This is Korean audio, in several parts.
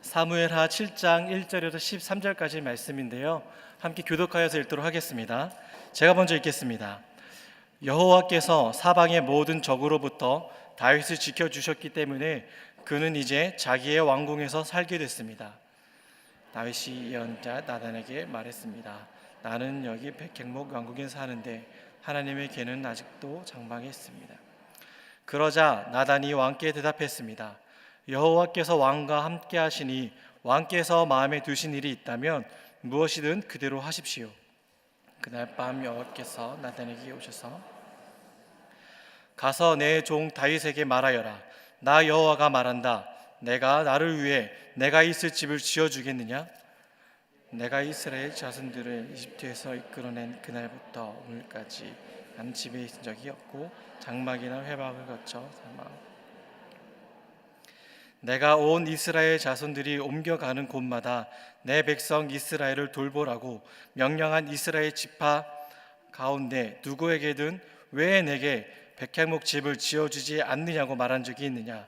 사무엘하 7장 1절에서 13절까지 말씀인데요. 함께 교독하여서 읽도록 하겠습니다. 제가 먼저 읽겠습니다. 여호와께서 사방의 모든 적으로부터 다윗을 지켜주셨기 때문에 그는 이제 자기의 왕궁에서 살게 됐습니다. 다윗이 예언자 나단에게 말했습니다. 나는 여기 백행목 왕궁에 사는데 하나님의 궤는 아직도 장막에 있습니다. 그러자 나단이 왕께 대답했습니다. 여호와께서 왕과 함께 하시니 왕께서 마음에 두신 일이 있다면 무엇이든 그대로 하십시오. 그날 밤 여호와께서 나단에게 오셔서 가서 내 종 다윗에게 말하여라. 나 여호와가 말한다. 내가 나를 위해 내가 있을 집을 지어주겠느냐? 내가 이스라엘 자손들을 이집트에서 이끌어낸 그날부터 오늘까지 난 집에 있은 적이 없고 장막이나 회막을 거쳐 내가 온 이스라엘 자손들이 옮겨가는 곳마다 내 백성 이스라엘을 돌보라고 명령한 이스라엘 지파 가운데 누구에게든 왜 내게 백향목 집을 지어주지 않느냐고 말한 적이 있느냐?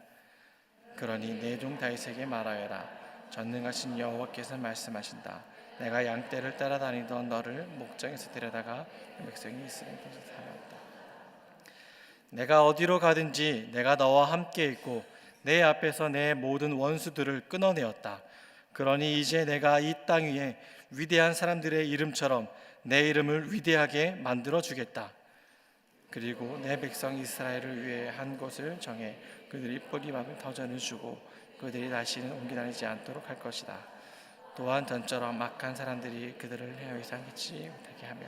그러니 내 종 다윗에게 말하여라. 전능하신 여호와께서 말씀하신다. 내가 양떼를 따라다니던 너를 목장에서 데려다가 백성이 있으는 곳에 살았다. 내가 어디로 가든지 내가 너와 함께 있고 내 앞에서 내 모든 원수들을 끊어내었다. 그러니 이제 내가 이 땅 위에 위대한 사람들의 이름처럼 내 이름을 위대하게 만들어 주겠다. 그리고 내 백성 이스라엘을 위해 한 곳을 정해 그들이 뿌리박은 터전을 주고 그들이 다시는 옮겨 다니지 않도록 할 것이다. 또한 전처럼 악한 사람들이 그들을 해하지 못하게 하며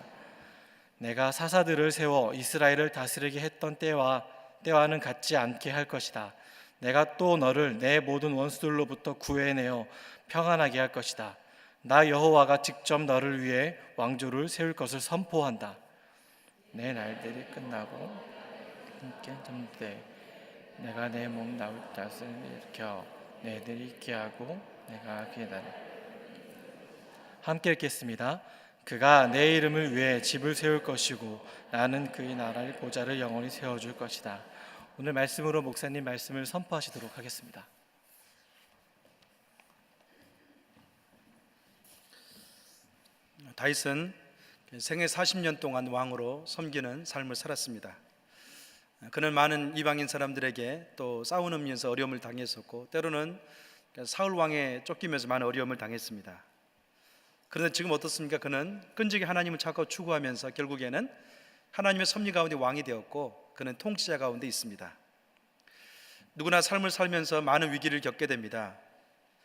내가 사사들을 세워 이스라엘을 다스리게 했던 때와는 같지 않게 할 것이다. 내가 또 너를 내 모든 원수들로부터 구해내어 평안하게 할 것이다. 나 여호와가 직접 너를 위해 왕조를 세울 것을 선포한다. 내 날들이 끝나고 함께 잠들 내가 내 몸 나올 탓을 일으켜 내들이 있게 하고 내가 그의 날을 함께 읽겠습니다. 그가 내 이름을 위해 집을 세울 것이고 나는 그의 나라의 보좌를 영원히 세워줄 것이다. 오늘 말씀으로 목사님 말씀을 선포하시도록 하겠습니다. 다윗은 생애 40년 동안 왕으로 섬기는 삶을 살았습니다. 그는 많은 이방인 사람들에게 또 싸우면서 어려움을 당했었고 때로는 사울 왕에 쫓기면서 많은 어려움을 당했습니다. 그런데 지금 어떻습니까? 그는 끈질기 하나님을 찾고 추구하면서 결국에는 하나님의 섭리 가운데 왕이 되었고 그는 통치자 가운데 있습니다. 누구나 삶을 살면서 많은 위기를 겪게 됩니다.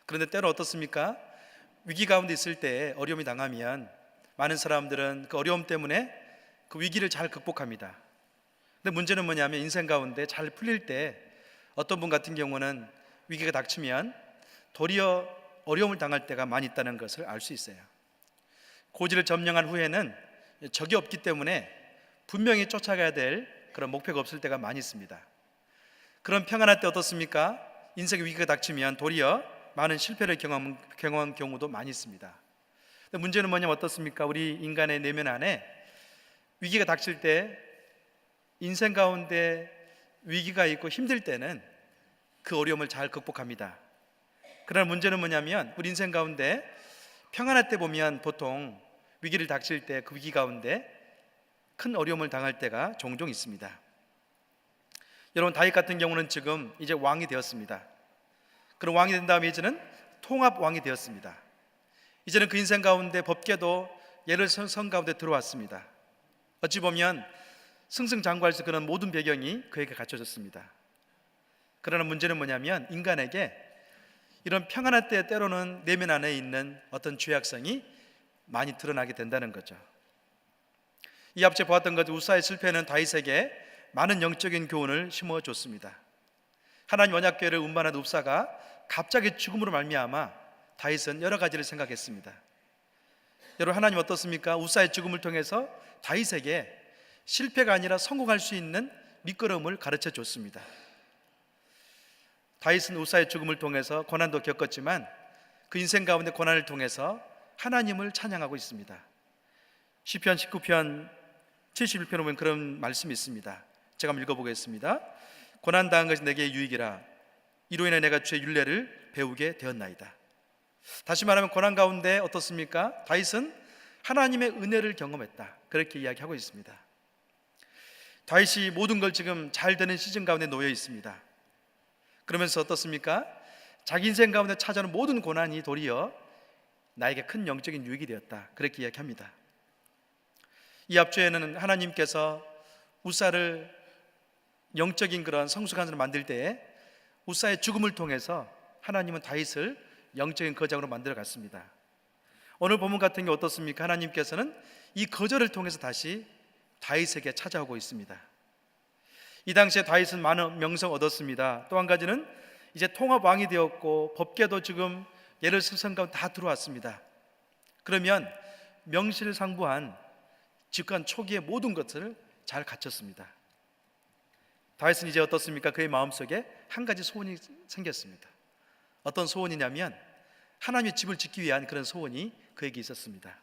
그런데 때로 어떻습니까? 위기 가운데 있을 때 어려움이 당하면 많은 사람들은 그 어려움 때문에 그 위기를 잘 극복합니다. 근데 문제는 뭐냐면 인생 가운데 잘 풀릴 때 어떤 분 같은 경우는 위기가 닥치면 도리어 어려움을 당할 때가 많이 있다는 것을 알 수 있어요. 고지를 점령한 후에는 적이 없기 때문에 분명히 쫓아가야 될 그런 목표가 없을 때가 많이 있습니다. 그런 평안할 때 어떻습니까? 인생의 위기가 닥치면 도리어 많은 실패를 경험한 경우도 많이 있습니다. 근데 문제는 뭐냐면 어떻습니까? 우리 인간의 내면 안에 위기가 닥칠 때 인생 가운데 위기가 있고 힘들 때는 그 어려움을 잘 극복합니다. 그러나 문제는 뭐냐면 우리 인생 가운데 평안할 때 보면 보통 위기를 닥칠 때 그 위기 가운데 큰 어려움을 당할 때가 종종 있습니다. 여러분 다윗 같은 경우는 지금 이제 왕이 되었습니다. 그런 왕이 된 다음에 이제는 통합왕이 되었습니다. 이제는 그 인생 가운데 법궤도 예루살렘 가운데 들어왔습니다. 어찌 보면 승승장구할 수 그런 모든 배경이 그에게 갖춰졌습니다. 그러나 문제는 뭐냐면 인간에게 이런 평안할 때 때로는 내면 안에 있는 어떤 죄악성이 많이 드러나게 된다는 거죠. 이 앞서 보았던 것 우사의 실패는 다윗에게 많은 영적인 교훈을 심어줬습니다. 하나님 언약궤를 운반한 우사가 갑자기 죽음으로 말미암아 다윗은 여러 가지를 생각했습니다. 여러분 하나님 어떻습니까? 우사의 죽음을 통해서 다윗에게 실패가 아니라 성공할 수 있는 밑거름을 가르쳐 줬습니다. 다윗은 우사의 죽음을 통해서 고난도 겪었지만 그 인생 가운데 고난을 통해서 하나님을 찬양하고 있습니다. 시편 19편 71편에 보면 그런 말씀이 있습니다. 제가 한번 읽어보겠습니다. 고난당한 것이 내게 유익이라 이로 인해 내가 주의 율례를 배우게 되었나이다. 다시 말하면 고난 가운데 어떻습니까? 다윗은 하나님의 은혜를 경험했다, 그렇게 이야기하고 있습니다. 다윗이 모든 걸 지금 잘 되는 시즌 가운데 놓여 있습니다. 그러면서 어떻습니까? 자기 인생 가운데 찾아오는 모든 고난이 도리어 나에게 큰 영적인 유익이 되었다, 그렇게 이야기합니다. 이 앞주에는 하나님께서 우사를 영적인 그런 성숙한 사람을 만들 때에 우사의 죽음을 통해서 하나님은 다윗을 영적인 거장으로 만들어 갔습니다. 오늘 본문 같은 게 어떻습니까? 하나님께서는 이 거절을 통해서 다시 다윗에게 찾아오고 있습니다. 이 당시에 다윗은 많은 명성 얻었습니다. 또 한 가지는 이제 통합 왕이 되었고 법궤도 지금 예루살렘 가운데 다 들어왔습니다. 그러면 명실상부한 집권 초기의 모든 것을 잘 갖췄습니다. 다윗은 이제 어떻습니까? 그의 마음속에 한 가지 소원이 생겼습니다. 어떤 소원이냐면 하나님의 집을 짓기 위한 그런 소원이 그에게 있었습니다.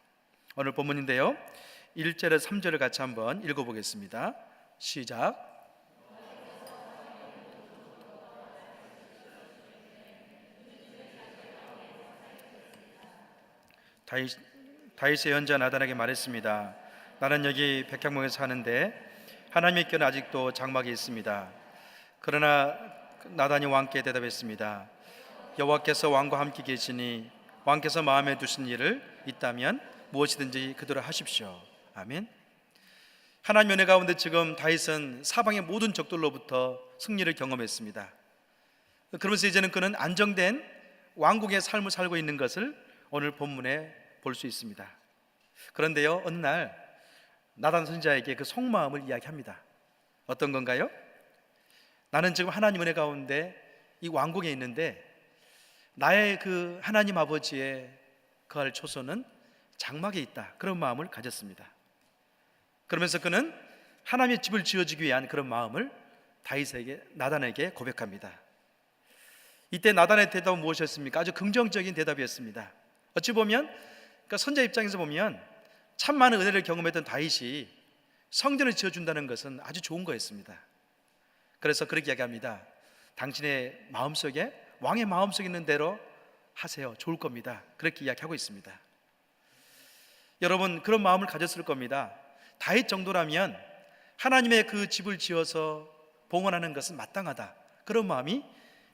오늘 본문인데요, 1절에 3절을 같이 한번 읽어보겠습니다. 시작. 다윗의 연자 나단에게 말했습니다. 나는 여기 백향목에 사는데 하나님의 께는 아직도 장막이 있습니다. 그러나 나단이 왕께 대답했습니다. 여호와께서 왕과 함께 계시니 왕께서 마음에 두신 일을 있다면 무엇이든지 그대로 하십시오. 아멘. 하나님의 은혜 가운데 지금 다윗은 사방의 모든 적들로부터 승리를 경험했습니다. 그러면서 이제는 그는 안정된 왕국의 삶을 살고 있는 것을 오늘 본문에 볼 수 있습니다. 그런데요, 어느 날 나단 선지자에게 그 속마음을 이야기합니다. 어떤 건가요? 나는 지금 하나님 은혜 가운데 이 왕국에 있는데 나의 그 하나님 아버지의 거할 초소는 장막에 있다, 그런 마음을 가졌습니다. 그러면서 그는 하나님의 집을 지어주기 위한 그런 마음을 다윗에게, 나단에게 고백합니다. 이때 나단의 대답은 무엇이었습니까? 아주 긍정적인 대답이었습니다. 어찌 보면 그러니까 선자 입장에서 보면 참 많은 은혜를 경험했던 다윗이 성전을 지어준다는 것은 아주 좋은 거였습니다. 그래서 그렇게 이야기합니다. 당신의 마음속에, 왕의 마음속에 있는 대로 하세요. 좋을 겁니다. 그렇게 이야기하고 있습니다. 여러분, 그런 마음을 가졌을 겁니다. 다윗 정도라면 하나님의 그 집을 지어서 봉헌하는 것은 마땅하다, 그런 마음이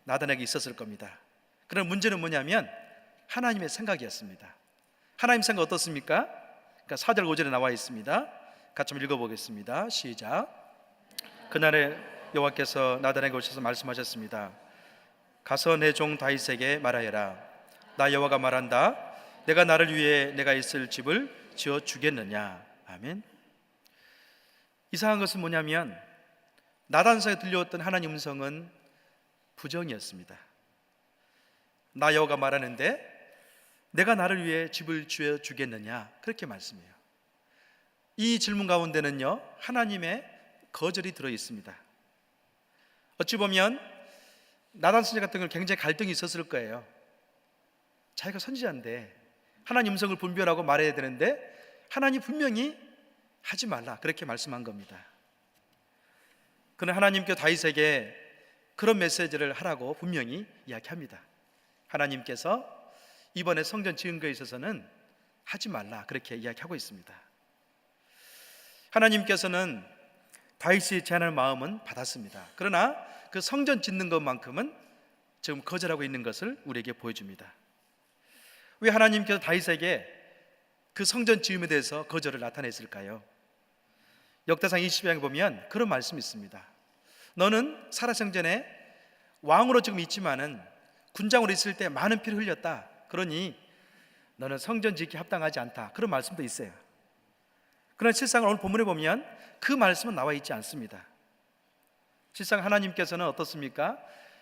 나단에게 있었을 겁니다. 그런 문제는 뭐냐면 하나님의 생각이었습니다. 하나님 생각 어떻습니까? 그러니까 4절 5절에 나와 있습니다. 같이 한번 읽어보겠습니다. 시작. 그날에 여호와께서 나단에게 오셔서 말씀하셨습니다. 가서 내 종 다윗에게 말하여라. 나 여호와가 말한다. 내가 나를 위해 내가 있을 집을 지어 주겠느냐. 아멘. 이상한 것은 뭐냐면 나단성에 들려왔던 하나님 음성은 부정이었습니다. 나 여호와가 말하는데 내가 나를 위해 집을 지어 주겠느냐, 그렇게 말씀해요. 이 질문 가운데는요, 하나님의 거절이 들어 있습니다. 어찌 보면 나단 선지자 같은 경우는 굉장히 갈등이 있었을 거예요. 자기가 선지자인데 하나님 음성을 분별하고 말해야 되는데 하나님 분명히 하지 말라, 그렇게 말씀한 겁니다. 그는 하나님께 다윗에게 그런 메시지를 하라고 분명히 이야기합니다. 하나님께서 이번에 성전 지은 것에 있어서는 하지 말라, 그렇게 이야기하고 있습니다. 하나님께서는 다윗이 제안하는 마음은 받았습니다. 그러나 그 성전 짓는 것만큼은 지금 거절하고 있는 것을 우리에게 보여줍니다. 왜 하나님께서 다윗에게 그 성전 지음에 대해서 거절을 나타냈을까요? 역대상 20장에 보면 그런 말씀이 있습니다. 너는 살아생전에 왕으로 지금 있지만은 군장으로 있을 때 많은 피를 흘렸다. 그러니 너는 성전 짓기 합당하지 않다, 그런 말씀도 있어요. 그러나 실상 오늘 본문에 보면 그 말씀은 나와 있지 않습니다. 실상 하나님께서는 어떻습니까?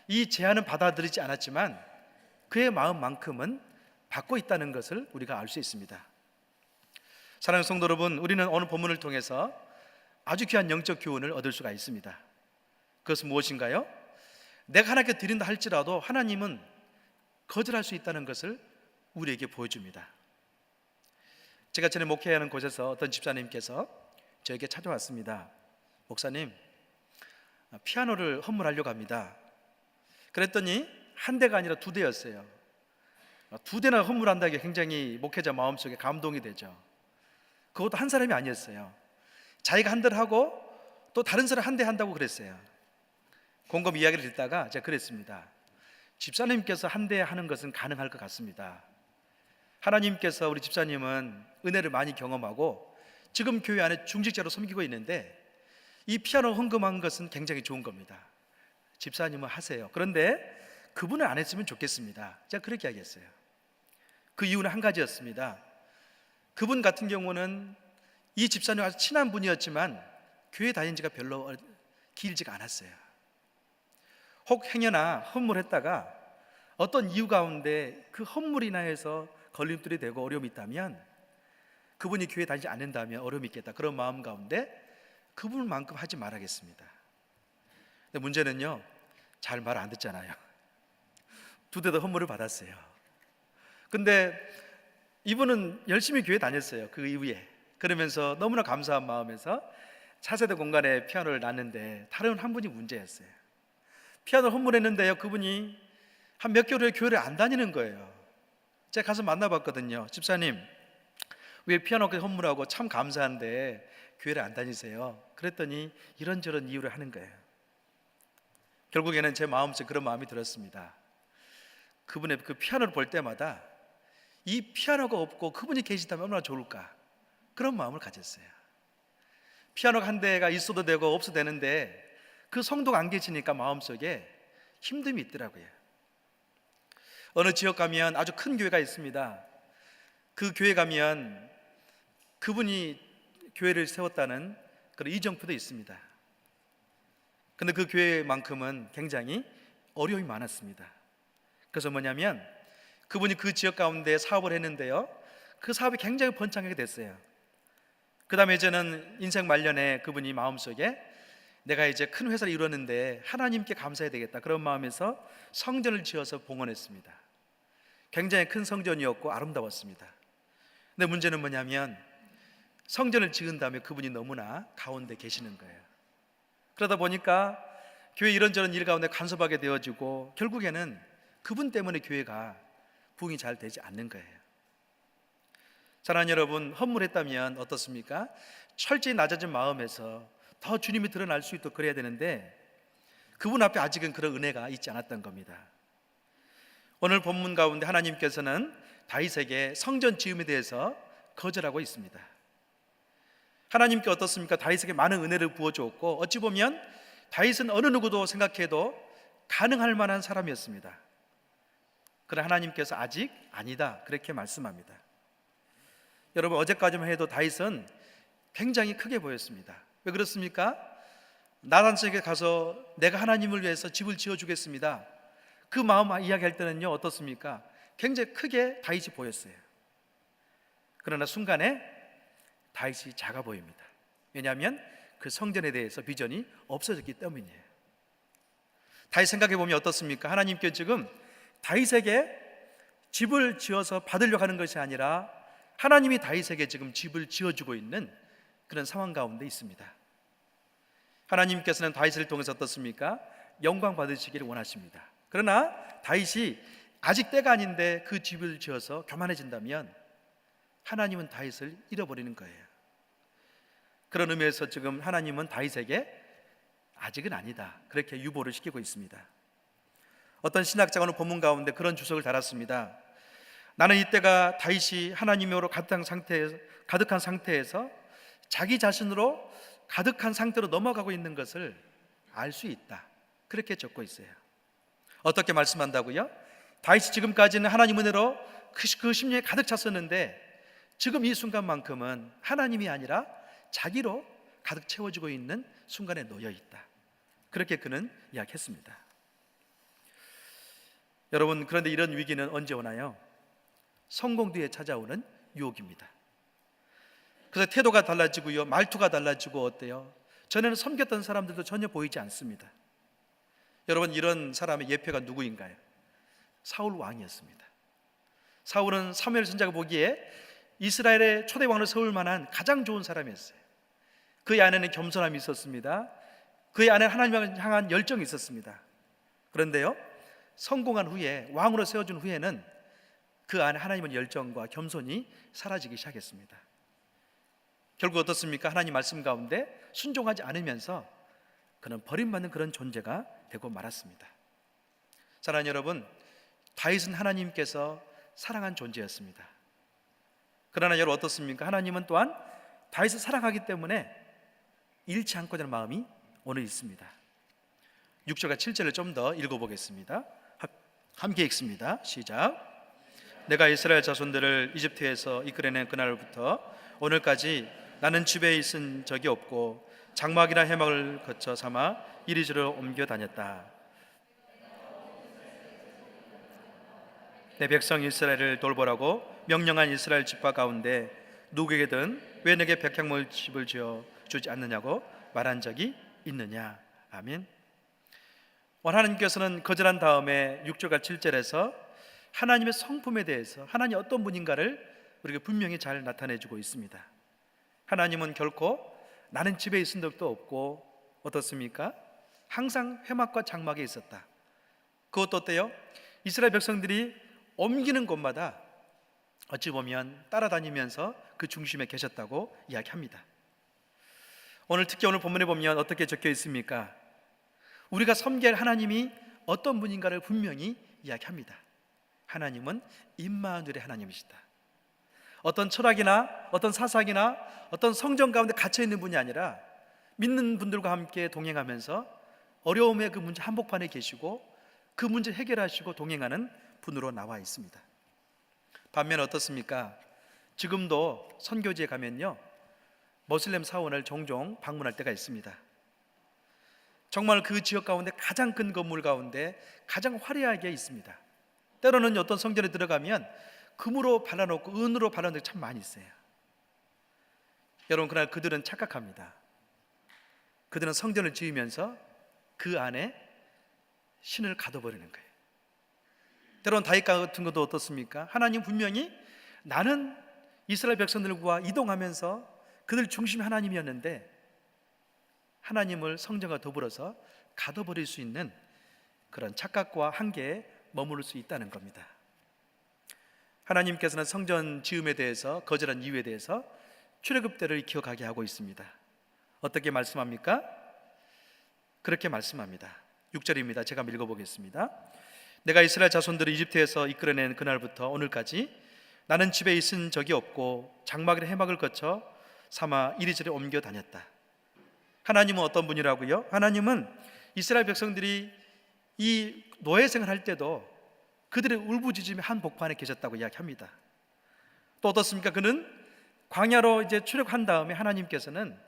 이 제안은 받아들이지 않았지만 그의 마음만큼은 받고 있다는 것을 우리가 알 수 있습니다. 사랑하는 성도 여러분, 우리는 오늘 본문을 통해서 아주 귀한 영적 교훈을 얻을 수가 있습니다. 그것은 무엇인가요? 내가 하나님께 드린다 할지라도 하나님은 거절할 수 있다는 것을 우리에게 보여줍니다. 제가 전에 목회하는 곳에서 어떤 집사님께서 저에게 찾아왔습니다. 목사님, 피아노를 헌물하려고 합니다. 그랬더니 한 대가 아니라 두 대였어요. 두 대나 헌물한다는 게 굉장히 목회자 마음속에 감동이 되죠. 그것도 한 사람이 아니었어요. 자기가 한 대를 하고 또 다른 사람 한 대 한다고 그랬어요. 곰곰 이야기를 듣다가 제가 그랬습니다. 집사님께서 한 대 하는 것은 가능할 것 같습니다. 하나님께서 우리 집사님은 은혜를 많이 경험하고 지금 교회 안에 중직자로 섬기고 있는데 이 피아노 헌금한 것은 굉장히 좋은 겁니다. 집사님은 하세요. 그런데 그분은 안 했으면 좋겠습니다. 제가 그렇게 이야기했어요. 그 이유는 한 가지였습니다. 그분 같은 경우는 이 집사님과 아주 친한 분이었지만 교회 다닌 지가 별로 길지가 않았어요. 혹 행여나 헌물했다가 어떤 이유 가운데 그 헌물이 인하여서 걸림돌이 되고 어려움이 있다면, 그분이 교회 다니지 않는다면 어려움이 있겠다, 그런 마음 가운데 그분만큼 하지 말아야겠습니다. 근데 문제는요, 잘 말 안 듣잖아요. 두 대도 헌물을 받았어요. 근데 이분은 열심히 교회 다녔어요. 그 이후에. 그러면서 너무나 감사한 마음에서 차세대 공간에 피아노를 놨는데 다른 한 분이 문제였어요. 피아노를 헌물했는데요, 그분이 한 몇 개월 후에 교회를 안 다니는 거예요. 제가 가서 만나봤거든요. 집사님, 왜 피아노까지 헌물하고 참 감사한데 교회를 안 다니세요? 그랬더니 이런저런 이유를 하는 거예요. 결국에는 제 마음속에 그런 마음이 들었습니다. 그분의 그 피아노를 볼 때마다 이 피아노가 없고 그분이 계시다면 얼마나 좋을까, 그런 마음을 가졌어요. 피아노가 한 대가 있어도 되고 없어도 되는데 그 성도가 안 계시니까 마음속에 힘듦이 있더라고요. 어느 지역 가면 아주 큰 교회가 있습니다. 그 교회 가면 그분이 교회를 세웠다는 그런 이정표도 있습니다. 근데 그 교회만큼은 굉장히 어려움이 많았습니다. 그래서 뭐냐면 그분이 그 지역 가운데 사업을 했는데요, 그 사업이 굉장히 번창하게 됐어요. 그 다음에 이제는 인생 말년에 그분이 마음속에 내가 이제 큰 회사를 이뤘는데 하나님께 감사해야 되겠다, 그런 마음에서 성전을 지어서 봉헌했습니다. 굉장히 큰 성전이었고 아름다웠습니다. 근데 문제는 뭐냐면 성전을 지은 다음에 그분이 너무나 가운데 계시는 거예요. 그러다 보니까 교회 이런저런 일 가운데 간섭하게 되어지고 결국에는 그분 때문에 교회가 부흥이 잘 되지 않는 거예요. 사랑하는 여러분, 헌물했다면 어떻습니까? 철저히 낮아진 마음에서 더 주님이 드러날 수 있도록 그래야 되는데 그분 앞에 아직은 그런 은혜가 있지 않았던 겁니다. 오늘 본문 가운데 하나님께서는 다윗에게 성전 지음에 대해서 거절하고 있습니다. 하나님께 어떻습니까? 다윗에게 많은 은혜를 부어주었고 어찌 보면 다윗은 어느 누구도 생각해도 가능할 만한 사람이었습니다. 그러나 하나님께서 아직 아니다, 그렇게 말씀합니다. 여러분, 어제까지만 해도 다윗은 굉장히 크게 보였습니다. 왜 그렇습니까? 나단에게 가서 내가 하나님을 위해서 집을 지어주겠습니다, 그 마음 이야기할 때는요 어떻습니까? 굉장히 크게 다윗이 보였어요. 그러나 순간에 다윗이 작아 보입니다. 왜냐하면 그 성전에 대해서 비전이 없어졌기 때문이에요. 다윗 생각해 보면 어떻습니까? 하나님께 지금 다윗에게 집을 지어서 받으려고 하는 것이 아니라 하나님이 다윗에게 지금 집을 지어주고 있는 그런 상황 가운데 있습니다. 하나님께서는 다윗을 통해서 어떻습니까? 영광 받으시기를 원하십니다. 그러나 다윗이 아직 때가 아닌데 그 집을 지어서 교만해진다면 하나님은 다윗을 잃어버리는 거예요. 그런 의미에서 지금 하나님은 다윗에게 아직은 아니다, 그렇게 유보를 시키고 있습니다. 어떤 신학자가 오늘 본문 가운데 그런 주석을 달았습니다. 나는 이때가 다윗이 하나님으로 가득한 상태에서 자기 자신으로 가득한 상태로 넘어가고 있는 것을 알 수 있다, 그렇게 적고 있어요. 어떻게 말씀한다고요? 다윗이 지금까지는 하나님 은혜로 그 심령에 가득 찼었는데 지금 이 순간만큼은 하나님이 아니라 자기로 가득 채워지고 있는 순간에 놓여 있다, 그렇게 그는 이야기했습니다. 여러분, 그런데 이런 위기는 언제 오나요? 성공 뒤에 찾아오는 유혹입니다. 그래서 태도가 달라지고요, 말투가 달라지고 어때요? 전에는 섬겼던 사람들도 전혀 보이지 않습니다. 여러분, 이런 사람의 예표가 누구인가요? 사울 왕이었습니다. 사울은 사무엘 선지자가 보기에 이스라엘의 초대 왕으로 세울 만한 가장 좋은 사람이었어요. 그의 안에는 겸손함이 있었습니다. 그의 안에 하나님을 향한 열정이 있었습니다. 그런데요, 성공한 후에, 왕으로 세워준 후에는 그 안에 하나님의 열정과 겸손이 사라지기 시작했습니다. 결국 어떻습니까? 하나님 말씀 가운데 순종하지 않으면서 그는 버림받는 그런 존재가 되고 말았습니다. 사랑하는 여러분, 다윗은 하나님께서 사랑한 존재였습니다. 그러나 여러분 어떻습니까? 하나님은 또한 다윗을 사랑하기 때문에 잃지 않고자 하는 마음이 오늘 있습니다. 6절과 7절을 좀 더 읽어보겠습니다. 함께 읽습니다. 시작. 내가 이스라엘 자손들을 이집트에서 이끌어낸 그날부터 오늘까지 나는 집에 있은 적이 없고 장막이나 해막을 거쳐 삼아 이리저리 옮겨 다녔다. 내 백성 이스라엘을 돌보라고 명령한 이스라엘 지파 가운데 누구에게든 왜 내게 백향목을 집을 지어 주지 않느냐고 말한 적이 있느냐. 아멘. 하나님께서는 거절한 다음에 6절과 7절에서 하나님의 성품에 대해서 하나님이 어떤 분인가를 우리에게 분명히 잘 나타내주고 있습니다. 하나님은 결코 나는 집에 있은 적도 없고 어떻습니까? 항상 회막과 장막에 있었다. 그것도 어때요? 이스라엘 백성들이 옮기는 곳마다 어찌 보면 따라다니면서 그 중심에 계셨다고 이야기합니다. 특히 오늘 본문에 보면 어떻게 적혀 있습니까? 우리가 섬길 하나님이 어떤 분인가를 분명히 이야기합니다. 하나님은 임마누엘의 하나님이시다. 어떤 철학이나 어떤 사상이나 어떤 성전 가운데 갇혀 있는 분이 아니라 믿는 분들과 함께 동행하면서 어려움의 그 문제 한복판에 계시고 그 문제 해결하시고 동행하는 분으로 나와 있습니다. 반면 어떻습니까? 지금도 선교지에 가면요, 모슬렘 사원을 종종 방문할 때가 있습니다. 정말 그 지역 가운데 가장 큰 건물 가운데 가장 화려하게 있습니다. 때로는 어떤 성전에 들어가면 금으로 발라놓고 은으로 발라놓은 데 참 많이 있어요. 여러분, 그러나 그들은 착각합니다. 그들은 성전을 지으면서 그 안에 신을 가둬버리는 거예요. 때로는 다윗 같은 것도 어떻습니까? 하나님 분명히 나는 이스라엘 백성들과 이동하면서 그들 중심이 하나님이었는데 하나님을 성전과 더불어서 가둬버릴 수 있는 그런 착각과 한계에 머무를 수 있다는 겁니다. 하나님께서는 성전 지음에 대해서 거절한 이유에 대해서 출애굽 때를 기억하게 하고 있습니다. 어떻게 말씀합니까? 그렇게 말씀합니다. 6절입니다. 제가 한번 읽어보겠습니다. 내가 이스라엘 자손들을 이집트에서 이끌어낸 그날부터 오늘까지 나는 집에 있은 적이 없고 장막이나 해막을 거쳐 삼아 이리저리 옮겨 다녔다. 하나님은 어떤 분이라고요? 하나님은 이스라엘 백성들이 이 노예생을 할 때도 그들의 울부짖음의 한복판에 계셨다고 이야기합니다. 또 어떻습니까? 그는 광야로 이제 출애굽한 다음에 하나님께서는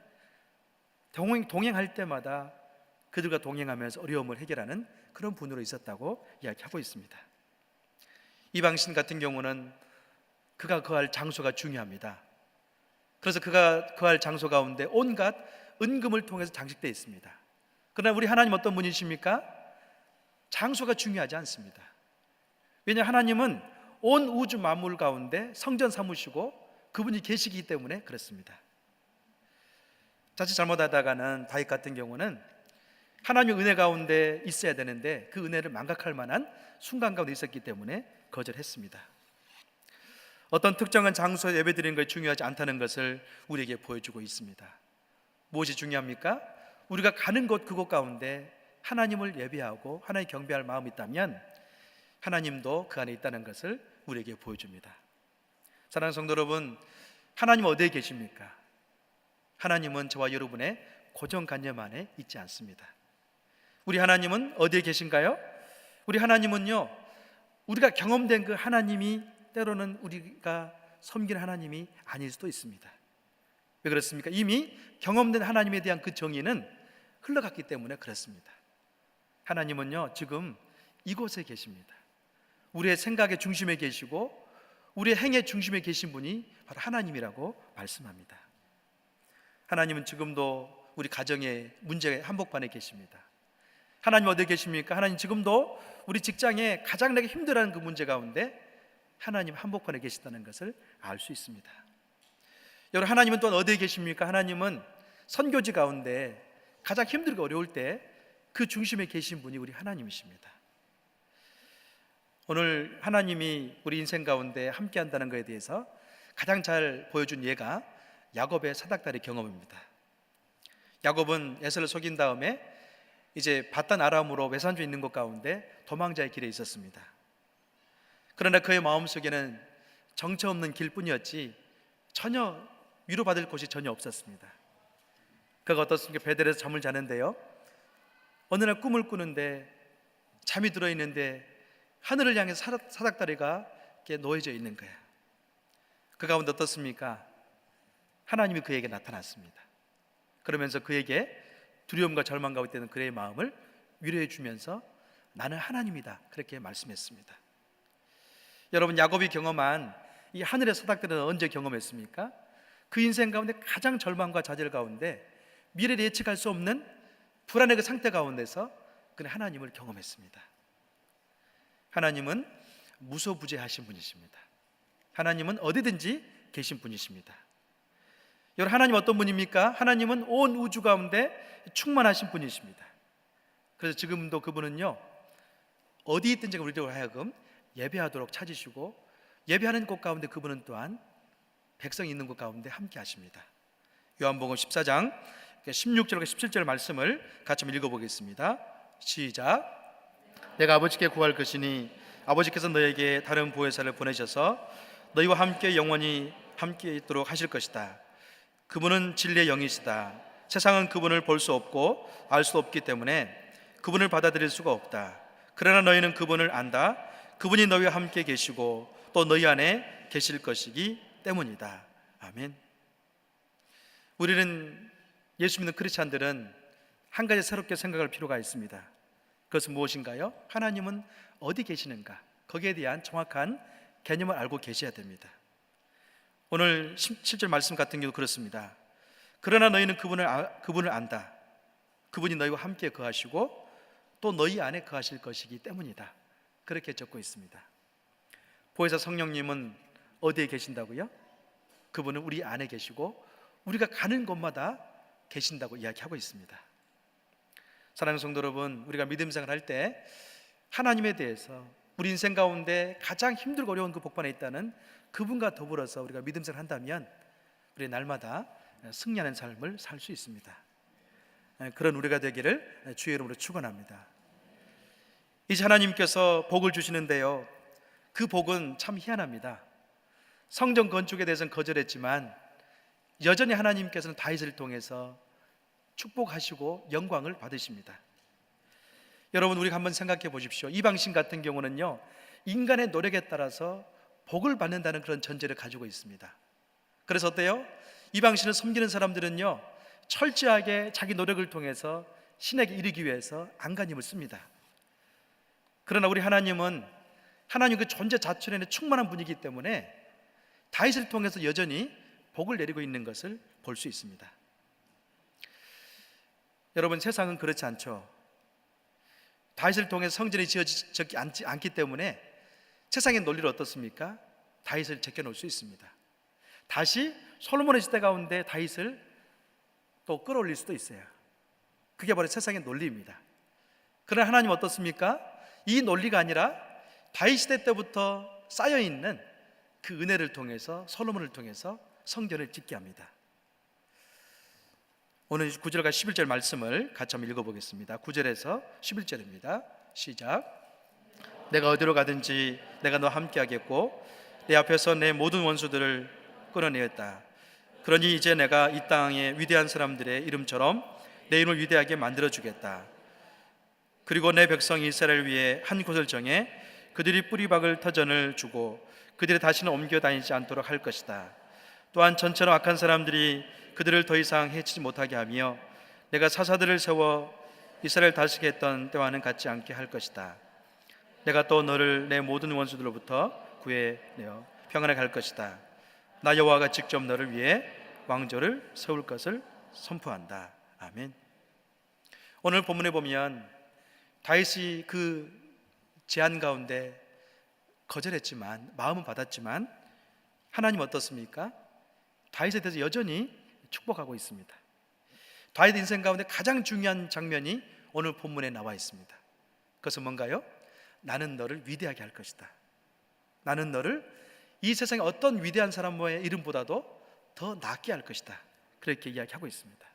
동행할 때마다 그들과 동행하면서 어려움을 해결하는 그런 분으로 있었다고 이야기하고 있습니다. 이방신 같은 경우는 그가 거할 장소가 중요합니다. 그래서 그가 거할 장소 가운데 온갖 은금을 통해서 장식되어 있습니다. 그러나 우리 하나님 어떤 분이십니까? 장소가 중요하지 않습니다. 왜냐하면 하나님은 온 우주 만물 가운데 성전 삼으시고 그분이 계시기 때문에 그렇습니다. 자칫 잘못하다가는 다윗 같은 경우는 하나님의 은혜 가운데 있어야 되는데 그 은혜를 망각할 만한 순간 가운데 있었기 때문에 거절했습니다. 어떤 특정한 장소에 예배드리는 것이 중요하지 않다는 것을 우리에게 보여주고 있습니다. 무엇이 중요합니까? 우리가 가는 곳 그곳 가운데 하나님을 예배하고 하나님 경배할 마음이 있다면 하나님도 그 안에 있다는 것을 우리에게 보여줍니다. 사랑하는 성도 여러분, 하나님 어디에 계십니까? 하나님은 저와 여러분의 고정관념 안에 있지 않습니다. 우리 하나님은 어디에 계신가요? 우리 하나님은요, 우리가 경험된 그 하나님이 때로는 우리가 섬기는 하나님이 아닐 수도 있습니다. 왜 그렇습니까? 이미 경험된 하나님에 대한 그 정의는 흘러갔기 때문에 그렇습니다. 하나님은요, 지금 이곳에 계십니다. 우리의 생각의 중심에 계시고 우리의 행의 중심에 계신 분이 바로 하나님이라고 말씀합니다. 하나님은 지금도 우리 가정의 문제 한복판에 계십니다. 하나님 어디에 계십니까? 하나님 지금도 우리 직장에 가장 내게 힘들어하는 그 문제 가운데 하나님 한복판에 계시다는 것을 알 수 있습니다. 여러분, 하나님은 또 어디에 계십니까? 하나님은 선교지 가운데 가장 힘들고 어려울 때 그 중심에 계신 분이 우리 하나님이십니다. 오늘 하나님이 우리 인생 가운데 함께 한다는 것에 대해서 가장 잘 보여준 예가 야곱의 사닥다리 경험입니다. 야곱은 에서를 속인 다음에 이제 바단 아람으로 외산주 있는 곳 가운데 도망자의 길에 있었습니다. 그러나 그의 마음속에는 정처 없는 길뿐이었지 전혀 위로받을 곳이 전혀 없었습니다. 그가 어떻습니까? 베델에서 잠을 자는데요, 어느 날 꿈을 꾸는데 잠이 들어있는데 하늘을 향해 사닥다리가 이렇게 놓여져 있는 거예요. 그 가운데 어떻습니까? 하나님이 그에게 나타났습니다. 그러면서 그에게 두려움과 절망 가운데 있는 그의 마음을 위로해 주면서 나는 하나님이다, 그렇게 말씀했습니다. 여러분, 야곱이 경험한 이 하늘의 사닥다리는 언제 경험했습니까? 그 인생 가운데 가장 절망과 좌절 가운데 미래를 예측할 수 없는 불안의 그 상태 가운데서 그는 하나님을 경험했습니다. 하나님은 무소부재하신 분이십니다. 하나님은 어디든지 계신 분이십니다. 여러분, 하나님 어떤 분입니까? 하나님은 온 우주 가운데 충만하신 분이십니다. 그래서 지금도 그분은요, 어디 있든지 우리들로 하여금 예배하도록 찾으시고, 예배하는 곳 가운데 그분은 또한 백성이 있는 곳 가운데 함께 하십니다. 요한복음 14장 16절과 17절 말씀을 같이 한번 읽어보겠습니다. 시작. 내가 아버지께 구할 것이니 아버지께서 너에게 다른 보혜사를 보내셔서 너희와 함께 영원히 함께 있도록 하실 것이다. 그분은 진리의 영이시다. 세상은 그분을 볼 수 없고 알 수 없기 때문에 그분을 받아들일 수가 없다. 그러나 너희는 그분을 안다. 그분이 너희와 함께 계시고 또 너희 안에 계실 것이기 때문이다. 아멘. 우리는 예수 믿는 크리스찬들은 한 가지 새롭게 생각할 필요가 있습니다. 그것은 무엇인가요? 하나님은 어디 계시는가? 거기에 대한 정확한 개념을 알고 계셔야 됩니다. 오늘 17절 말씀 같은 경우 그렇습니다. 그러나 너희는 그분을 안다. 그분이 너희와 함께 거하시고 또 너희 안에 거하실 것이기 때문이다. 그렇게 적고 있습니다. 보혜사 성령님은 어디에 계신다고요? 그분은 우리 안에 계시고 우리가 가는 곳마다 계신다고 이야기하고 있습니다. 사랑하는 성도 여러분, 우리가 믿음 생활할 때 하나님에 대해서 우리 인생 가운데 가장 힘들고 어려운 그 복반에 있다는 그분과 더불어서 우리가 믿음 생활을 한다면 우리 날마다 승리하는 삶을 살 수 있습니다. 그런 우리가 되기를 주의 이름으로 축원합니다. 이제 하나님께서 복을 주시는데요, 그 복은 참 희한합니다. 성전 건축에 대해서는 거절했지만 여전히 하나님께서는 다윗을 통해서 축복하시고 영광을 받으십니다. 여러분, 우리가 한번 생각해 보십시오. 이방신 같은 경우는요, 인간의 노력에 따라서 복을 받는다는 그런 전제를 가지고 있습니다. 그래서 어때요? 이방신을 섬기는 사람들은요, 철저하게 자기 노력을 통해서 신에게 이르기 위해서 안간힘을 씁니다. 그러나 우리 하나님은 하나님 그 존재 자체에는 충만한 분이기 때문에 다윗을 통해서 여전히 복을 내리고 있는 것을 볼 수 있습니다. 여러분, 세상은 그렇지 않죠. 다윗을 통해 성전이 지어지지 않기 때문에 세상의 논리를 어떻습니까? 다윗을 제껴놓을 수 있습니다. 다시 솔로몬의 시대 가운데 다윗을 또 끌어올릴 수도 있어요. 그게 바로 세상의 논리입니다. 그러나 하나님 어떻습니까? 이 논리가 아니라 다윗 시대 때부터 쌓여있는 그 은혜를 통해서 솔로몬을 통해서 성전을 짓게 합니다. 오늘 9절과 11절 말씀을 같이 한번 읽어보겠습니다. 9절에서 11절입니다. 시작. 내가 어디로 가든지 내가 너와 함께 하겠고 내 앞에서 내 모든 원수들을 끊어내었다. 그러니 이제 내가 이 땅의 위대한 사람들의 이름처럼 내 이름을 위대하게 만들어주겠다. 그리고 내 백성 이스라엘을 위해 한 곳을 정해 그들이 뿌리박을 터전을 주고 그들이 다시는 옮겨 다니지 않도록 할 것이다. 또한 전처럼 악한 사람들이 그들을 더 이상 해치지 못하게 하며 내가 사사들을 세워 이스라엘 다스리게 했던 때와는 같지 않게 할 것이다. 내가 또 너를 내 모든 원수들로부터 구해내어 평안하게 할 것이다. 나 여호와가 직접 너를 위해 왕조를 세울 것을 선포한다. 아멘. 오늘 본문에 보면 다윗이 그 제안 가운데 거절했지만 마음은 받았지만 하나님 어떻습니까? 다윗에 대해서 여전히 축복하고 있습니다. 다윗 인생 가운데 가장 중요한 장면이 오늘 본문에 나와 있습니다. 그것은 뭔가요? 나는 너를 위대하게 할 것이다. 나는 너를 이 세상의 어떤 위대한 사람의 이름보다도 더 낫게 할 것이다. 그렇게 이야기하고 있습니다.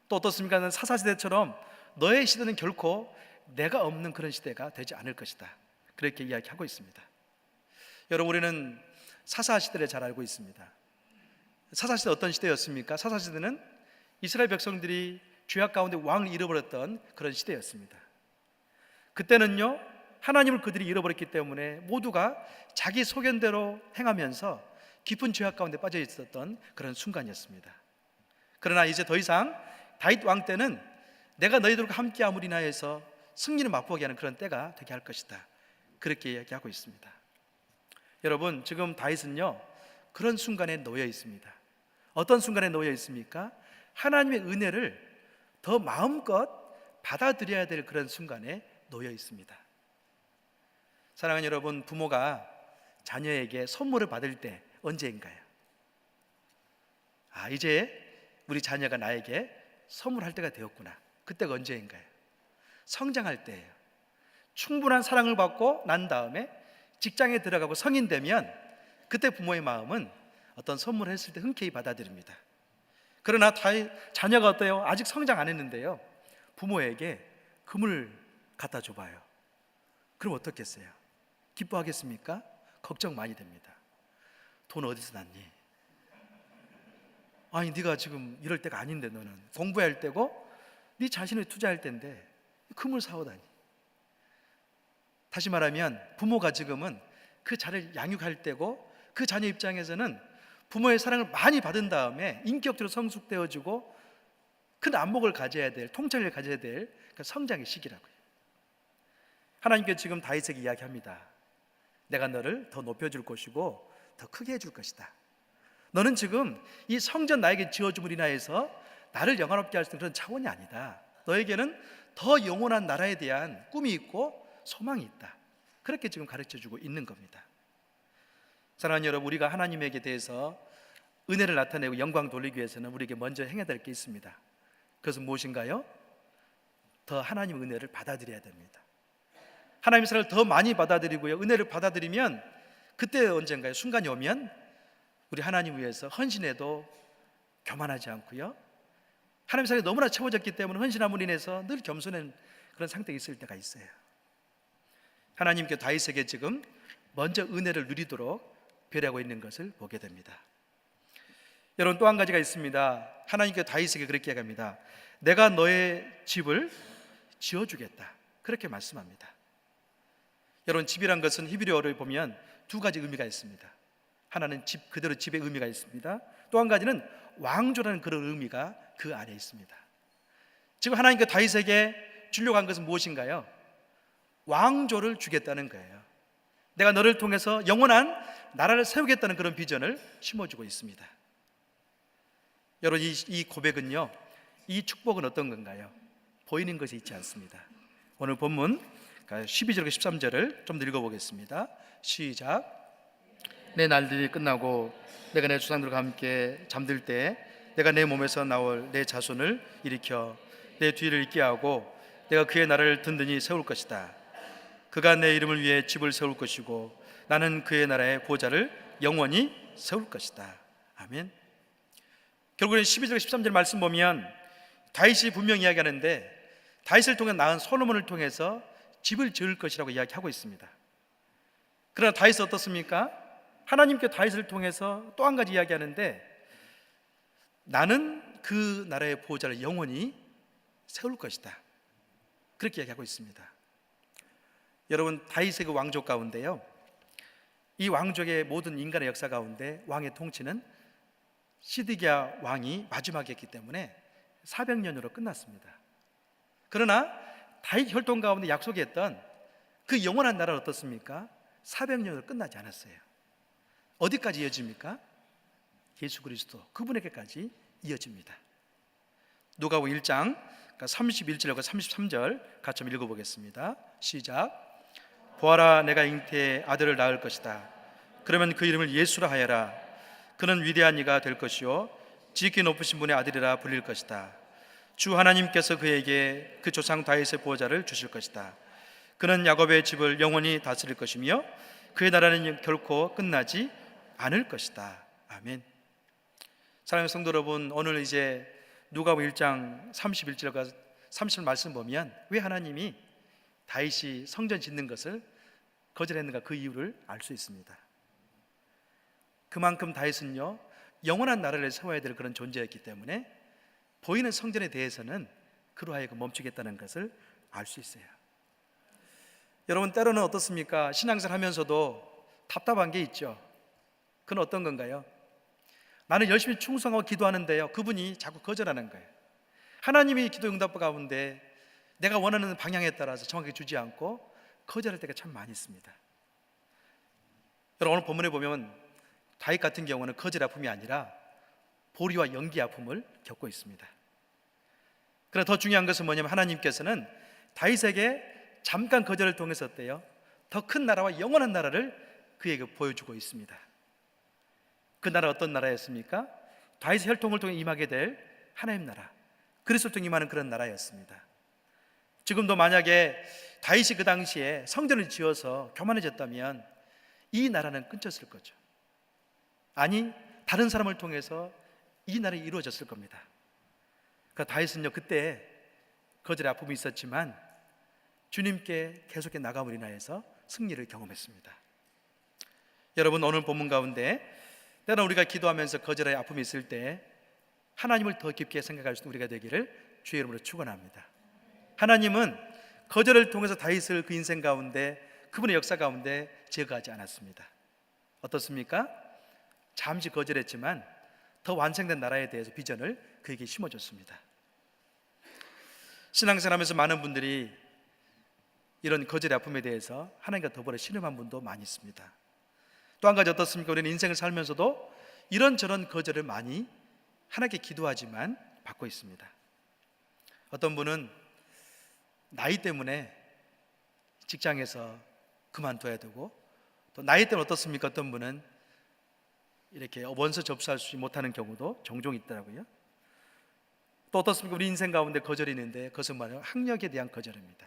또 어떻습니까? 사사시대처럼 너의 시대는 결코 내가 없는 그런 시대가 되지 않을 것이다. 그렇게 이야기하고 있습니다. 여러분, 우리는 사사시대를 잘 알고 있습니다. 사사시대 어떤 시대였습니까? 사사시대는 이스라엘 백성들이 죄악 가운데 왕을 잃어버렸던 그런 시대였습니다. 그때는요, 하나님을 그들이 잃어버렸기 때문에 모두가 자기 소견대로 행하면서 깊은 죄악 가운데 빠져 있었던 그런 순간이었습니다. 그러나 이제 더 이상 다윗 왕 때는 내가 너희들과 함께함으로 인하여서 승리를 맛보게 하는 그런 때가 되게 할 것이다. 그렇게 이야기하고 있습니다. 여러분, 지금 다윗은요, 그런 순간에 놓여 있습니다. 어떤 순간에 놓여 있습니까? 하나님의 은혜를 더 마음껏 받아들여야 될 그런 순간에 놓여 있습니다. 사랑하는 여러분, 부모가 자녀에게 선물을 받을 때 언제인가요? 이제 우리 자녀가 나에게 선물할 때가 되었구나. 그때가 언제인가요? 성장할 때예요. 충분한 사랑을 받고 난 다음에 직장에 들어가고 성인 되면 그때 부모의 마음은 어떤 선물을 했을 때 흔쾌히 받아들입니다. 그러나 자녀가 어때요? 아직 성장 안 했는데요, 부모에게 금을 갖다 줘봐요. 그럼 어떻겠어요? 기뻐하겠습니까? 걱정 많이 됩니다. 돈 어디서 났니? 아니, 네가 지금 이럴 때가 아닌데, 너는 공부해야 할 때고 네 자신을 투자할 때인데 금을 사오다니. 다시 말하면 부모가 지금은 그 자녀를 양육할 때고, 그 자녀 입장에서는 부모의 사랑을 많이 받은 다음에 인격적으로 성숙되어지고 큰 안목을 가져야 될, 통찰을 가져야 될 그 성장의 시기라고요. 하나님께 지금 다윗에게 이야기합니다. 내가 너를 더 높여줄 것이고 더 크게 해줄 것이다. 너는 지금 이 성전 나에게 지어줌으로 인하여서 나를 영화롭게 할 수 있는 그런 차원이 아니다. 너에게는 더 영원한 나라에 대한 꿈이 있고 소망이 있다. 그렇게 지금 가르쳐주고 있는 겁니다. 사랑하는 여러분, 우리가 하나님에게 대해서 은혜를 나타내고 영광 돌리기 위해서는 우리에게 먼저 행해야 될 게 있습니다. 그것은 무엇인가요? 더 하나님의 은혜를 받아들여야 됩니다. 하나님의 사랑을 더 많이 받아들이고요, 은혜를 받아들이면 그때 언젠가요, 순간이 오면 우리 하나님 위해서 헌신해도 교만하지 않고요, 하나님의 사랑이 너무나 채워졌기 때문에 헌신함으로 인해서 늘 겸손한 그런 상태에 있을 때가 있어요. 하나님께 다윗에게 지금 먼저 은혜를 누리도록 배려하고 있는 것을 보게 됩니다. 여러분, 또 한 가지가 있습니다. 하나님께 다윗에게 그렇게 얘기합니다. 내가 너의 집을 지어주겠다. 그렇게 말씀합니다. 여러분, 집이란 것은 히브리어를 보면 두 가지 의미가 있습니다. 하나는 집 그대로 집의 의미가 있습니다. 또 한 가지는 왕조라는 그런 의미가 그 안에 있습니다. 지금 하나님께 다윗에게 주려고 한 것은 무엇인가요? 왕조를 주겠다는 거예요. 내가 너를 통해서 영원한 나라를 세우겠다는 그런 비전을 심어주고 있습니다. 여러분, 이 고백은요, 이 축복은 어떤 건가요? 보이는 것이 있지 않습니다. 오늘 본문 12절과 13절을 좀 더 읽어보겠습니다. 시작. 내 날들이 끝나고 내가 내 조상들과 함께 잠들 때 내가 내 몸에서 나올 내 자손을 일으켜 내 뒤를 잇게 하고 내가 그의 나라를 든든히 세울 것이다. 그가 내 이름을 위해 집을 세울 것이고 나는 그의 나라의 보좌를 영원히 세울 것이다. 아멘. 결국엔 12절 13절 말씀 보면 다윗이 분명히 이야기하는데, 다윗을 통해 낳은 솔로몬을 통해서 집을 지을 것이라고 이야기하고 있습니다. 그러나 다윗은 어떻습니까? 하나님께 다윗을 통해서 또 한 가지 이야기하는데, 나는 그 나라의 보호자를 영원히 세울 것이다. 그렇게 이야기하고 있습니다. 여러분, 다윗의 그 왕족 가운데요, 이 왕족의 모든 인간의 역사 가운데 왕의 통치는 시드기야 왕이 마지막이었기 때문에 400년으로 끝났습니다. 그러나 다윗 혈통 가운데 약속했던 그 영원한 나라는 어떻습니까? 400년으로 끝나지 않았어요. 어디까지 이어집니까? 예수 그리스도 그분에게까지 이어집니다. 누가복음 1장 31절과 33절 같이 한번 읽어보겠습니다. 시작. 보아라, 내가 잉태에 아들을 낳을 것이다. 그러면 그 이름을 예수라 하여라. 그는 위대한 이가 될 것이요 지극히 높으신 분의 아들이라 불릴 것이다. 주 하나님께서 그에게 그 조상 다윗의 보호자를 주실 것이다. 그는 야곱의 집을 영원히 다스릴 것이며 그의 나라는 결코 끝나지 않을 것이다. 아멘. 사랑하는 성도 여러분, 오늘 이제 누가복음 1장 31절과 30절 말씀 보면 왜 하나님이 다윗이 성전 짓는 것을 거절했는가, 그 이유를 알 수 있습니다. 그만큼 다윗은요, 영원한 나라를 세워야 될 그런 존재였기 때문에 보이는 성전에 대해서는 그로 하여금 멈추겠다는 것을 알 수 있어요. 여러분, 때로는 어떻습니까? 신앙생활 하면서도 답답한 게 있죠. 그건 어떤 건가요? 나는 열심히 충성하고 기도하는데요, 그분이 자꾸 거절하는 거예요. 하나님이 기도 응답 가운데 내가 원하는 방향에 따라서 정확하게 주지 않고 거절할 때가 참 많이 있습니다. 여러분, 오늘 본문에 보면 다윗 같은 경우는 거절 아픔이 아니라 보리와 연기 아픔을 겪고 있습니다. 그러나 더 중요한 것은 뭐냐면 하나님께서는 다윗에게 잠깐 거절을 통해서 어때요? 더 큰 나라와 영원한 나라를 그에게 보여주고 있습니다. 그 나라 어떤 나라였습니까? 다윗의 혈통을 통해 임하게 될 하나님 나라, 그리스도를 통해 임하는 그런 나라였습니다. 지금도 만약에 다윗이 그 당시에 성전을 지어서 교만해졌다면 이 나라는 끊겼을 거죠. 아니, 다른 사람을 통해서 이 나라가 이루어졌을 겁니다. 그러니까 다윗은요, 그때 거절의 아픔이 있었지만 주님께 계속해 나감으로 인하여서 승리를 경험했습니다. 여러분, 오늘 본문 가운데 때로 우리가 기도하면서 거절의 아픔이 있을 때 하나님을 더 깊게 생각할 수 있는 우리가 되기를 주의 이름으로 축원합니다. 하나님은 거절을 통해서 다윗을 그 인생 가운데, 그분의 역사 가운데 제거하지 않았습니다. 어떻습니까? 잠시 거절했지만 더 완성된 나라에 대해서 비전을 그에게 심어줬습니다. 신앙생활하면서 많은 분들이 이런 거절의 아픔에 대해서 하나님과 더불어 신음한 분도 많이 있습니다. 또 한 가지 어떻습니까? 우리는 인생을 살면서도 이런저런 거절을 많이 하나님께 기도하지만 받고 있습니다. 어떤 분은 나이 때문에 직장에서 그만둬야 되고, 또 나이 때문에 어떻습니까? 어떤 분은 이렇게 원서 접수할 수 못하는 경우도 종종 있더라고요. 또 어떻습니까? 우리 인생 가운데 거절이 있는데 그것은 뭐예요? 학력에 대한 거절입니다.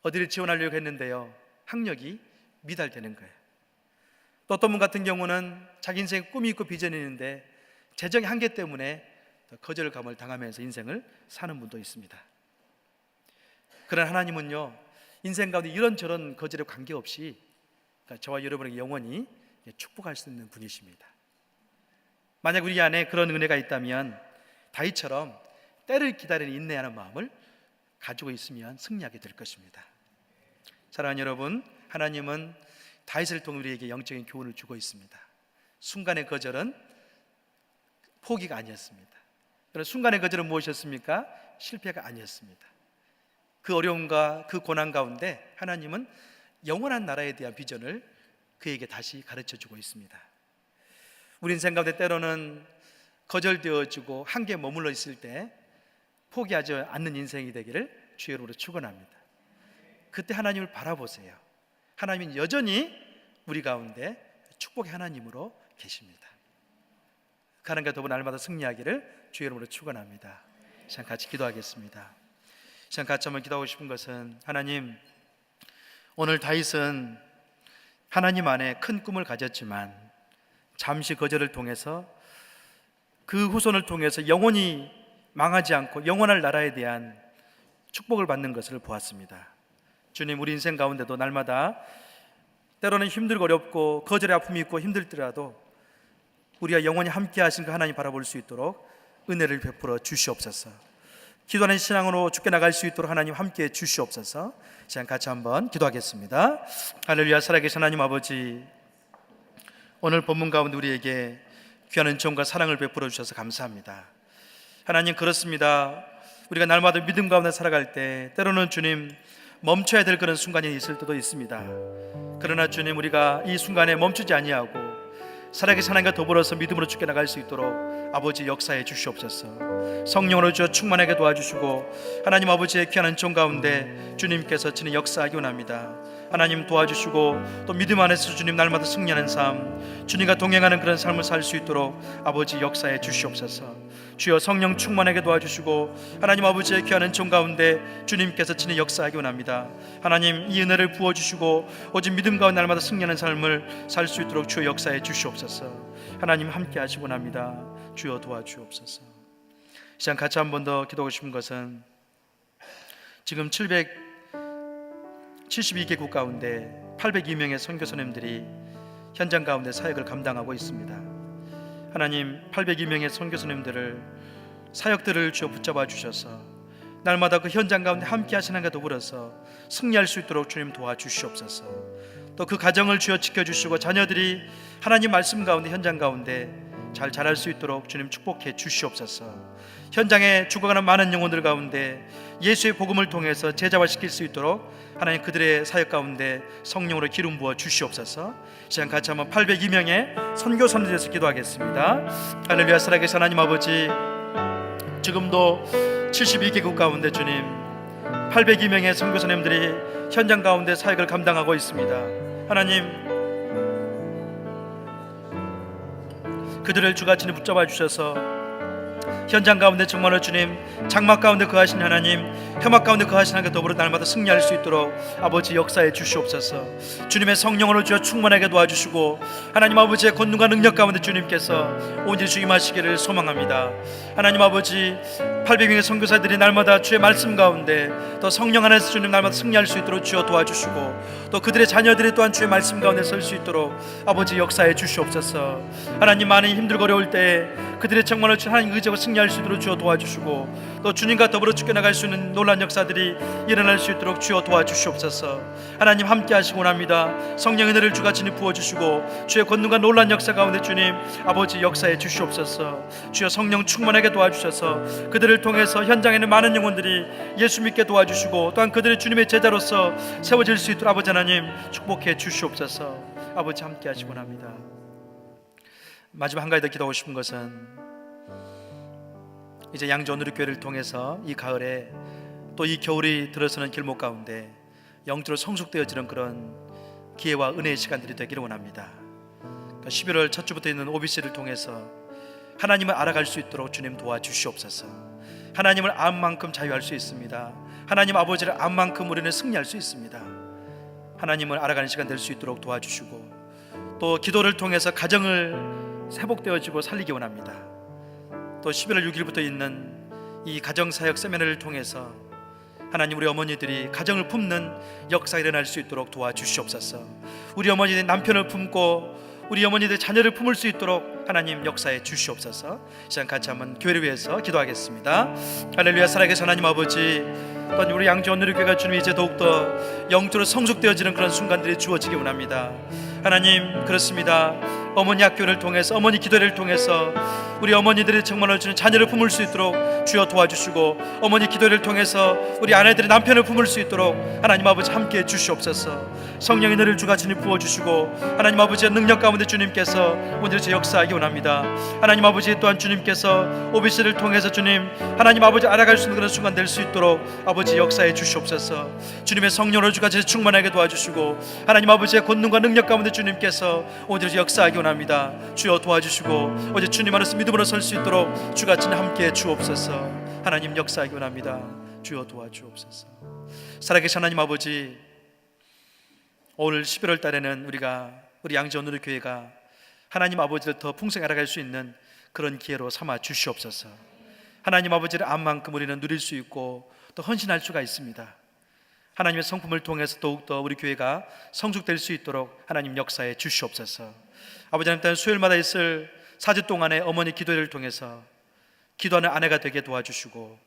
어디를 지원하려고 했는데요, 학력이 미달되는 거예요. 또 어떤 분 같은 경우는 자기 인생에 꿈이 있고 비전이 있는데 재정의 한계 때문에 거절감을 당하면서 인생을 사는 분도 있습니다. 그러나 하나님은요, 인생 가운데 이런저런 거절에 관계없이 저와 여러분에게 영원히 축복할 수 있는 분이십니다. 만약 우리 안에 그런 은혜가 있다면 다윗처럼 때를 기다리는 인내하는 마음을 가지고 있으면 승리하게 될 것입니다. 사랑하는 여러분, 하나님은 다윗을 통해 우리에게 영적인 교훈을 주고 있습니다. 순간의 거절은 포기가 아니었습니다. 여러분, 순간의 거절은 무엇이었습니까? 실패가 아니었습니다. 그 어려움과 그 고난 가운데 하나님은 영원한 나라에 대한 비전을 그에게 다시 가르쳐주고 있습니다. 우리 인생 가운데 때로는 거절되어지고 한계에 머물러 있을 때 포기하지 않는 인생이 되기를 주의 이름으로 축원합니다. 그때 하나님을 바라보세요. 하나님은 여전히 우리 가운데 축복의 하나님으로 계십니다. 그 하나님과 더불어 날마다 승리하기를 주의 이름으로 축원합니다. 시간 같이 기도하겠습니다. 시간 같이 한번 기도하고 싶은 것은, 하나님, 오늘 다윗은 하나님 안에 큰 꿈을 가졌지만 잠시 거절을 통해서 그 후손을 통해서 영원히 망하지 않고 영원할 나라에 대한 축복을 받는 것을 보았습니다. 주님, 우리 인생 가운데도 날마다 때로는 힘들고 어렵고 거절의 아픔이 있고 힘들더라도 우리가 영원히 함께 하신 그 하나님 바라볼 수 있도록 은혜를 베풀어 주시옵소서. 기도하는 신앙으로 죽게 나갈 수 있도록 하나님 함께 주시옵소서. 시간 같이 한번 기도하겠습니다. 할렐루야. 살아계신 하나님 아버지, 오늘 본문 가운데 우리에게 귀한 은총과 사랑을 베풀어 주셔서 감사합니다. 하나님, 그렇습니다. 우리가 날마다 믿음 가운데 살아갈 때 때로는 주님 멈춰야 될 그런 순간이 있을 때도 있습니다. 그러나 주님, 우리가 이 순간에 멈추지 아니하고 살아계신 하나님과 더불어서 믿음으로 죽게 나갈 수 있도록 아버지 역사해 주시옵소서. 성령으로 주어 충만하게 도와주시고 하나님 아버지의 귀한 은총 가운데 주님께서 친히 역사하기 원합니다. 하나님 도와주시고 또 믿음 안에서 주님 날마다 승리하는 삶, 주님과 동행하는 그런 삶을 살 수 있도록 아버지 역사해 주시옵소서. 주여 성령 충만하게 도와주시고 하나님 아버지의 귀한 은총 가운데 주님께서 친히 역사하기 원합니다. 하나님 이 은혜를 부어주시고 오직 믿음 가운데 날마다 승리하는 삶을 살 수 있도록 주여 역사해 주시옵소서. 하나님 함께 하시기 원합니다. 주여 도와주옵소서. 이 시간 같이 한 번 더 기도하고 싶은 것은 지금 772개국 가운데 802명의 선교사님들이 현장 가운데 사역을 감당하고 있습니다. 하나님 802명의 선교사님들을 사역들을 주여 붙잡아 주셔서 날마다 그 현장 가운데 함께 하시는 것과 더불어서 승리할 수 있도록 주님 도와주시옵소서. 또 그 가정을 주여 지켜주시고 자녀들이 하나님 말씀 가운데 현장 가운데 잘 자랄 수 있도록 주님 축복해 주시옵소서. 현장에 죽어가는 많은 영혼들 가운데 예수의 복음을 통해서 제자화시킬 수 있도록 하나님 그들의 사역 가운데 성령으로 기름 부어 주시옵소서. 시간 같이 한번 802명의 선교사님들 위해서 기도하겠습니다. 할렐루야. 살아계신 하나님 아버지, 지금도 72개국 가운데 주님 802명의 선교사님들이 현장 가운데 사역을 감당하고 있습니다. 하나님 그들을 주가 친히 붙잡아 주셔서 현장 가운데 정말로 주님 장막 가운데 거하신 하나님, 혐악 가운데 거하신 하나님과 더불어 날마다 승리할 수 있도록 아버지 역사해 주시옵소서. 주님의 성령으로 주여 충만하게 도와주시고 하나님 아버지의 권능과 능력 가운데 주님께서 온전히 주임하시기를 소망합니다. 하나님 아버지 800명의 선교사들이 날마다 주의 말씀 가운데 또 성령 안에서 주님 날마다 승리할 수 있도록 주여 도와주시고 또 그들의 자녀들이 또한 주의 말씀 가운데 설 수 있도록 아버지 역사해 주시옵소서. 하나님 많이 힘들고 어려울 때 그들의 정말로 하나님 의지하고 승리할 수 있도록 주여 도와주시고 또 주님과 더불어 지켜나갈 수 있는 놀라운 역사들이 일어날 수 있도록 주여 도와주시옵소서. 하나님 함께 하시고 원합니다. 성령의 은혜를 주가 친히 부어주시고 주의 권능과 놀라운 역사 가운데 주님 아버지 역사해 주시옵소서. 주여 성령 충만하게 도와주셔서 그들을 통해서 현장에는 많은 영혼들이 예수 믿게 도와주시고 또한 그들의 주님의 제자로서 세워질 수 있도록 아버지 하나님 축복해 주시옵소서. 아버지 함께 하시고 원합니다. 마지막 한 가지 더 기도하고 싶은 것은 이제 양주 오누리교회를 통해서 이 가을에 또 이 겨울이 들어서는 길목 가운데 영적으로 성숙되어지는 그런 기회와 은혜의 시간들이 되기를 원합니다. 11월 첫 주부터 있는 OBC를 통해서 하나님을 알아갈 수 있도록 주님 도와주시옵소서. 하나님을 아는 만큼 자유할 수 있습니다. 하나님 아버지를 아는 만큼 우리는 승리할 수 있습니다. 하나님을 알아가는 시간 될 수 있도록 도와주시고 또 기도를 통해서 가정을 회복되어지고 살리기 원합니다. 또 11월 6일부터 있는 이 가정사역 세미나를 통해서 하나님 우리 어머니들이 가정을 품는 역사가 일어날 수 있도록 도와주시옵소서. 우리 어머니들이 남편을 품고 우리 어머니들 자녀를 품을 수 있도록 하나님 역사해 주시옵소서. 시간 같이 한번 교회를 위해서 기도하겠습니다. 할렐루야. 살아계신 하나님 아버지, 또한 우리 양주 오누리교회가 주님 이제 더욱더 영적으로 성숙되어지는 그런 순간들이 주어지기 원합니다. 하나님 그렇습니다. 어머니 학교를 통해서 어머니 기도를 통해서 우리 어머니들이 정말로 주는 자녀를 품을 수 있도록 주여 도와주시고 어머니 기도를 통해서 우리 아내들이 남편을 품을 수 있도록 하나님 아버지 함께해 주시옵소서. 성령의 은혜를 주가 주님 부어주시고 하나님 아버지의 능력 가운데 주님께서 오늘 제 역사하기 원합니다. 하나님 아버지 또한 주님께서 OBC를 통해서 주님 하나님 아버지 알아갈 수 있는 그런 순간 될 수 있도록 아버지 역사해 주시옵소서. 주님의 성령으로 주가 제 충만하게 도와주시고 하나님 아버지의 권능과 능력 가운데 주님께서 오늘 역사하기 원합니다. 주여 도와주시고 어제 주님 안에서 믿음으로 설 수 있도록 주가 진 함께 주옵소서. 하나님 역사하기 원합니다. 주여 도와주옵소서. 살아계신 하나님 아버지, 오늘 11월 달에는 우리 양주 오누리교회가 하나님 아버지를 더 풍성히 알아갈 수 있는 그런 기회로 삼아 주시옵소서. 하나님 아버지를 안 만큼 우리는 누릴 수 있고 또 헌신할 수가 있습니다. 하나님의 성품을 통해서 더욱더 우리 교회가 성숙될 수 있도록 하나님 역사해 주시옵소서. 아버지 하나님, 수요일마다 있을 4주 동안의 어머니 기도회를 통해서 기도하는 아내가 되게 도와주시고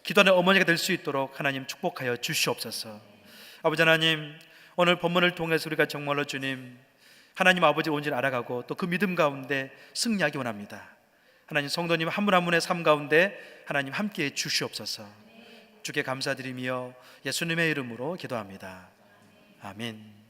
기도하는 어머니가 될 수 있도록 하나님 축복하여 주시옵소서. 아버지 하나님, 오늘 본문을 통해서 우리가 정말로 주님 하나님 아버지 온전히 알아가고 또 그 믿음 가운데 승리하기 원합니다. 하나님 성도님 한 분 한 분의 삶 가운데 하나님 함께해 주시옵소서. 주께 감사드리며 예수님의 이름으로 기도합니다. 아멘.